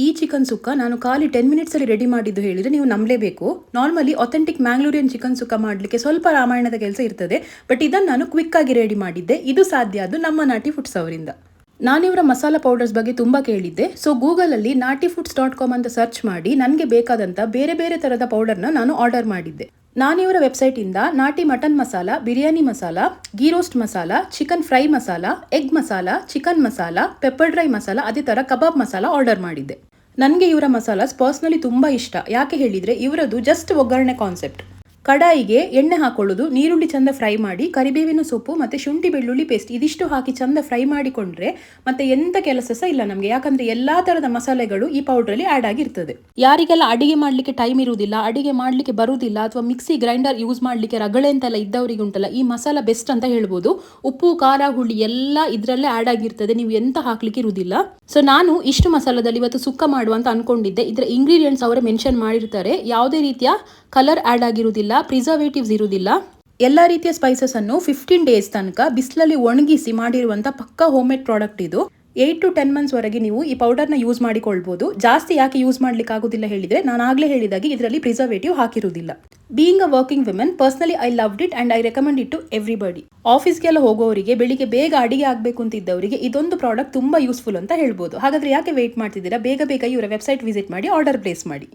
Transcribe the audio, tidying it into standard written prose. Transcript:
ಈ ಚಿಕನ್ ಸುಕ್ಕ ನಾನು ಖಾಲಿ 10 ಮಿನಿಟ್ಸಲ್ಲಿ ರೆಡಿ ಮಾಡಿದ್ದು ಹೇಳಿದರೆ ನೀವು ನಂಬಲೇಬೇಕು. ನಾರ್ಮಲಿ ಅಥೆಂಟಿಕ್ ಮ್ಯಾಂಗ್ಳೂರಿಯನ್ ಚಿಕನ್ ಸುಕ್ಕ ಮಾಡಲಿಕ್ಕೆ ಸ್ವಲ್ಪ ರಾಮಾಯಣದ ಕೆಲಸ ಇರ್ತದೆ. ಬಟ್ ಇದನ್ನು ನಾನು ಕ್ವಿಕ್ಕಾಗಿ ರೆಡಿ ಮಾಡಿದ್ದೆ. ಇದು ಸಾಧ್ಯ ಅದು ನಮ್ಮ ನಾಟಿ ಫುಡ್ಸ್ ಅವರಿಂದ. ನಾನಿವರ ಮಸಾಲ ಪೌಡರ್ಸ್ ಬಗ್ಗೆ ತುಂಬ ಕೇಳಿದ್ದೆ. ಸೊ ಗೂಗಲಲ್ಲಿ natiFoods.com ಅಂತ ಸರ್ಚ್ ಮಾಡಿ ನನಗೆ ಬೇಕಾದಂಥ ಬೇರೆ ಬೇರೆ ಥರದ ಪೌಡರ್ನ ನಾನು ಆರ್ಡರ್ ಮಾಡಿದ್ದೆ. ನಾನಿವರ ವೆಬ್ಸೈಟಿಂದ ನಾಟಿ mutton masala, biryani masala, ghee roast masala, chicken fry masala, egg masala, chicken masala, pepper dry masala, ಅದೇ ಥರ ಕಬಾಬ್ ಮಸಾಲ ಆರ್ಡರ್ ಮಾಡಿದ್ದೆ. ನನಗೆ ಇವರ ಮಸಾಲಾಸ್ ಪರ್ಸ್ನಲಿ ತುಂಬ ಇಷ್ಟ. ಯಾಕೆ ಹೇಳಿದರೆ ಇವರದ್ದು ಜಸ್ಟ್ ಒಗ್ಗರಣೆ ಕಾನ್ಸೆಪ್ಟ್. ಕಡಾಯಿಗೆ ಎಣ್ಣೆ ಹಾಕೊಳ್ಳೋದು, ನೀರುಳ್ಳಿ ಚಂದ ಫ್ರೈ ಮಾಡಿ, ಕರಿಬೇವಿನ ಸೊಪ್ಪು ಮತ್ತು ಶುಂಠಿ ಬೆಳ್ಳುಳ್ಳಿ ಪೇಸ್ಟ್ ಇದಿಷ್ಟು ಹಾಕಿ ಚಂದ ಫ್ರೈ ಮಾಡಿಕೊಂಡ್ರೆ ಮತ್ತೆ ಎಂಥ ಕೆಲಸ ಸಹ ಇಲ್ಲ ನಮಗೆ. ಯಾಕಂದರೆ ಎಲ್ಲ ಥರದ ಮಸಾಲೆಗಳು ಈ ಪೌಡ್ರಲ್ಲಿ ಆ್ಯಡ್ ಆಗಿರ್ತದೆ. ಯಾರಿಗೆಲ್ಲ ಅಡಿಗೆ ಮಾಡಲಿಕ್ಕೆ ಟೈಮ್ ಇರುವುದಿಲ್ಲ, ಅಡಿಗೆ ಮಾಡಲಿಕ್ಕೆ ಬರುವುದಿಲ್ಲ, ಅಥವಾ ಮಿಕ್ಸಿ ಗ್ರೈಂಡರ್ ಯೂಸ್ ಮಾಡಲಿಕ್ಕೆ ರಗಳೆ ಅಂತೆಲ್ಲ ಇದ್ದವರಿಗೆ ಉಂಟಲ್ಲ, ಈ ಮಸಾಲ ಬೆಸ್ಟ್ ಅಂತ ಹೇಳ್ಬೋದು. ಉಪ್ಪು, ಖಾರ, ಹುಳಿ ಎಲ್ಲ ಇದರಲ್ಲೇ ಆ್ಯಡ್ ಆಗಿರ್ತದೆ. ನೀವು ಎಂತ ಹಾಕ್ಲಿಕ್ಕೆ ಇರುವುದಿಲ್ಲ. ಸೊ ನಾನು ಇಷ್ಟು ಮಸಾಲದಲ್ಲಿ ಇವತ್ತು ಸುಕ್ಕ ಮಾಡುವ ಅಂತ ಅನ್ಕೊಂಡಿದ್ದೆ. ಇದರ ಇಂಗ್ರೀಡಿಯೆಂಟ್ಸ್ ಅವರೇ ಮೆನ್ಷನ್ ಮಾಡಿರ್ತಾರೆ. ಯಾವುದೇ ರೀತಿಯ ಕಲರ್ ಆ್ಯಡ್ ಆಗಿರುವುದಿಲ್ಲ, ಪ್ರಿಸರ್ವೇಟಿವ್ಸ್ ಇರುವುದಿಲ್ಲ. ಎಲ್ಲ ರೀತಿಯ ಸ್ಪೈಸಸ್ ಅನ್ನು 15 ಡೇಸ್ ತನಕ ಬಿಸಿಲಲ್ಲಿ ಒಣಗಿಸಿ ಮಾಡಿರುವಂಥ ಪಕ್ಕಾ ಹೋಮ್ ಮೇಡ್ ಪ್ರಾಡಕ್ಟ್ ಇದು. 8 to 10 months ವರೆಗೆ ನೀವು ಈ ಪೌಡರ್ನ ಯೂಸ್ ಮಾಡಿಕೊಳ್ಬೋದು. ಜಾಸ್ತಿ ಯಾಕೆ ಯೂಸ್ ಮಾಡ್ಲಿಕ್ಕೆ ಆಗೋದಿಲ್ಲ ಹೇಳಿದರೆ, ನಾನು ಆಗಲೇ ಹೇಳಿದಾಗೆ ಇದರಲ್ಲಿ ಪ್ರಿಸರ್ವೇಟಿವ್ ಹಾಕಿರುವುದಿಲ್ಲ. Being a working women, personally I loved it and I recommend it to everybody. ಆಫೀಸ್ಗೆಲ್ಲ ಹೋಗೋರಿಗೆ, ಬೆಳಿಗ್ಗೆ ಬೇಗ ಅಡಿಗೆ ಆಗಬೇಕು ಅಂತಿದ್ದವರಿಗೆ ಇದೊಂದು ಪ್ರಾಡಕ್ಟ್ ತುಂಬ ಯೂಸ್ಫುಲ್ ಅಂತ ಹೇಳ್ಬೋದು. ಹಾಗಾದರೆ ಯಾಕೆ ವೆಯ್ಟ್ ಮಾಡ್ತಿದ್ದೀರಾ? ಬೇಗ ಬೇಗ ಇವರ ವೆಬ್ಸೈಟ್ ವಿಸಿಟ್ ಮಾಡಿ ಆರ್ಡರ್ ಪ್ಲೇಸ್ ಮಾಡಿ.